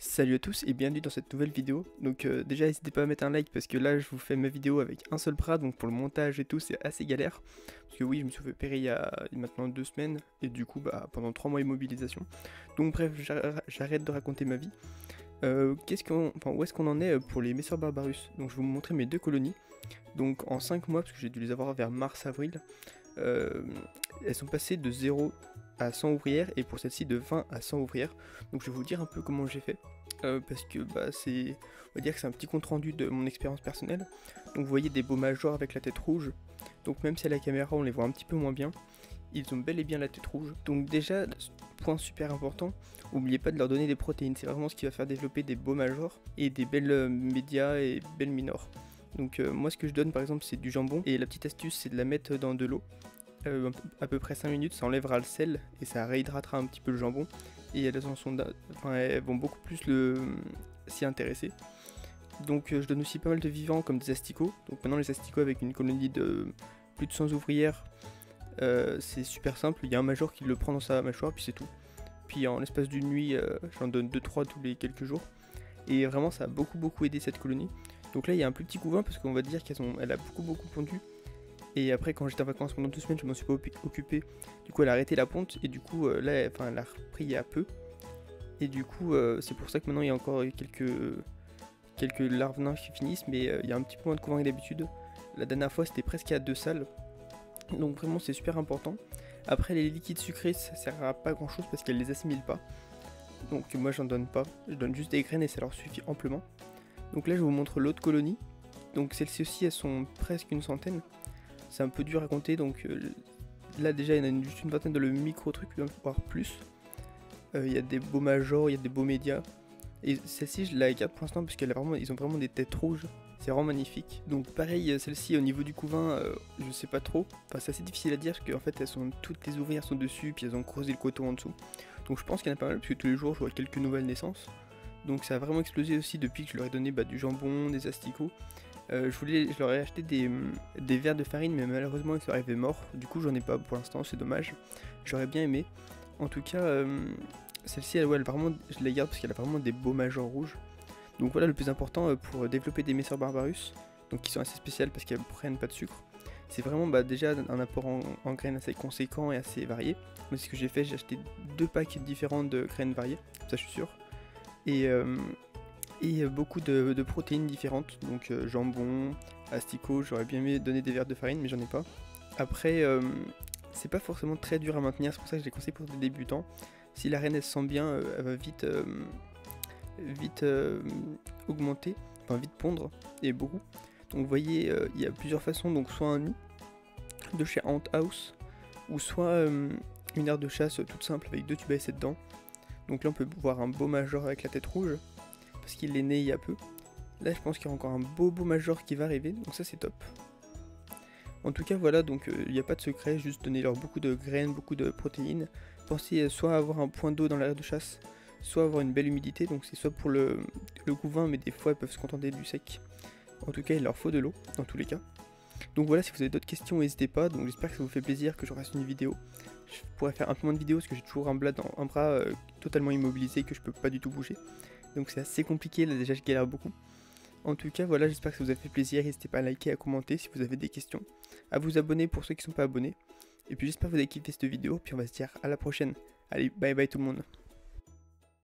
Salut à tous et bienvenue dans cette nouvelle vidéo. Donc déjà n'hésitez pas à mettre un like parce que là je vous fais ma vidéo avec un seul bras, donc pour le montage et tout c'est assez galère. Parce que oui, je me suis fait opérer il y a maintenant 2 semaines et du coup pendant 3 mois immobilisation. Donc bref, j'arrête de raconter ma vie. Où est-ce qu'on en est pour les Messor Barbarus? Donc je vais vous montrer mes 2 colonies. Donc en 5 mois, parce que j'ai dû les avoir vers mars-avril, elles sont passées de 0 à 100 ouvrières et pour celle-ci de 20 à 100 ouvrières. Donc je vais vous dire un peu comment j'ai fait. Parce que on va dire que c'est un petit compte rendu de mon expérience personnelle. Donc vous voyez des beaux majors avec la tête rouge. Donc même si à la caméra on les voit un petit peu moins bien, ils ont bel et bien la tête rouge. Donc déjà, point super important, n'oubliez pas de leur donner des protéines. C'est vraiment ce qui va faire développer des beaux majors et des belles médias et belles minors. Donc moi ce que je donne par exemple c'est du jambon. Et la petite astuce c'est de la mettre dans de l'eau. À peu près 5 minutes, ça enlèvera le sel et ça réhydratera un petit peu le jambon. Et elles vont beaucoup plus s'y intéresser. Donc je donne aussi pas mal de vivants comme des asticots. Donc maintenant les asticots avec une colonie de plus de 100 ouvrières, c'est super simple. Il y a un major qui le prend dans sa mâchoire puis c'est tout. Puis en l'espace d'une nuit, j'en donne 2-3 tous les quelques jours. Et vraiment ça a beaucoup aidé cette colonie. Donc là il y a un plus petit couvain parce qu'on va dire qu'elle a beaucoup pondu. Et après quand j'étais en vacances pendant 2 semaines je m'en suis pas occupé. Du coup elle a arrêté la ponte et du coup là elle a repris il y a peu. Et du coup c'est pour ça que maintenant il y a encore quelques larves nymphes qui finissent. Mais il y a un petit peu moins de couvain que d'habitude. La dernière fois c'était presque à 2 salles. Donc vraiment c'est super important. Après les liquides sucrés ça sert à pas grand chose parce qu'elles les assimilent pas. Donc moi j'en donne pas. Je donne juste des graines et ça leur suffit amplement. Donc là je vous montre l'autre colonie. Donc celles-ci aussi elles sont presque une centaine. C'est un peu dur à compter, donc là déjà il y en a juste une vingtaine de le micro truc, voire plus. Il y a des beaux majors, il y a des beaux médias. Et celle-ci je la garde pour l'instant parce qu'ils ont vraiment des têtes rouges. C'est vraiment magnifique. Donc pareil, celle-ci au niveau du couvain, je sais pas trop. Enfin c'est assez difficile à dire parce qu'en fait toutes les ouvrières sont dessus, puis elles ont creusé le coteau en dessous. Donc je pense qu'il y en a pas mal parce que tous les jours je vois quelques nouvelles naissances. Donc ça a vraiment explosé aussi depuis que je leur ai donné du jambon, des asticots. Je leur ai acheté des verres de farine, mais malheureusement ils sont arrivés morts. Du coup j'en ai pas pour l'instant, c'est dommage. J'aurais bien aimé. En tout cas, celle-ci, je la garde parce qu'elle a vraiment des beaux majors rouges. Donc voilà le plus important pour développer des Messor Barbarus, donc qui sont assez spéciales parce qu'elles prennent pas de sucre. C'est vraiment déjà un apport en graines assez conséquent et assez varié. Moi c'est ce que j'ai fait, j'ai acheté 2 packs différents de graines variées, ça je suis sûr. Et beaucoup de protéines différentes, donc jambon, asticots. J'aurais bien aimé donner des verres de farine mais j'en ai pas. Après c'est pas forcément très dur à maintenir, c'est pour ça que je les conseille pour des débutants. Si la reine elle se sent bien, elle va vite augmenter, enfin vite pondre, et beaucoup. Donc vous voyez il y a plusieurs façons, donc soit un nid de chez Ant House, ou soit une aire de chasse toute simple avec 2 tubes à essai dedans. Donc là on peut voir un beau major avec la tête rouge, parce qu'il est né il y a peu. Là je pense qu'il y a encore un beau major qui va arriver, donc ça c'est top. En tout cas voilà, donc il n'y a pas de secret, juste donner-leur beaucoup de graines, beaucoup de protéines. Pensez soit à avoir un point d'eau dans l'aire de chasse, soit avoir une belle humidité, donc c'est soit pour le couvain, mais des fois elles peuvent se contenter du sec. En tout cas il leur faut de l'eau, dans tous les cas. Donc voilà, si vous avez d'autres questions n'hésitez pas, donc j'espère que ça vous fait plaisir que je fasse une vidéo. Je pourrais faire un peu moins de vidéos parce que j'ai toujours un bras totalement immobilisé que je peux pas du tout bouger. Donc c'est assez compliqué, là déjà je galère beaucoup. En tout cas voilà, j'espère que ça vous a fait plaisir, n'hésitez pas à liker, à commenter si vous avez des questions, à vous abonner pour ceux qui ne sont pas abonnés. Et puis j'espère que vous avez kiffé cette vidéo, puis on va se dire à la prochaine. Allez, bye bye tout le monde.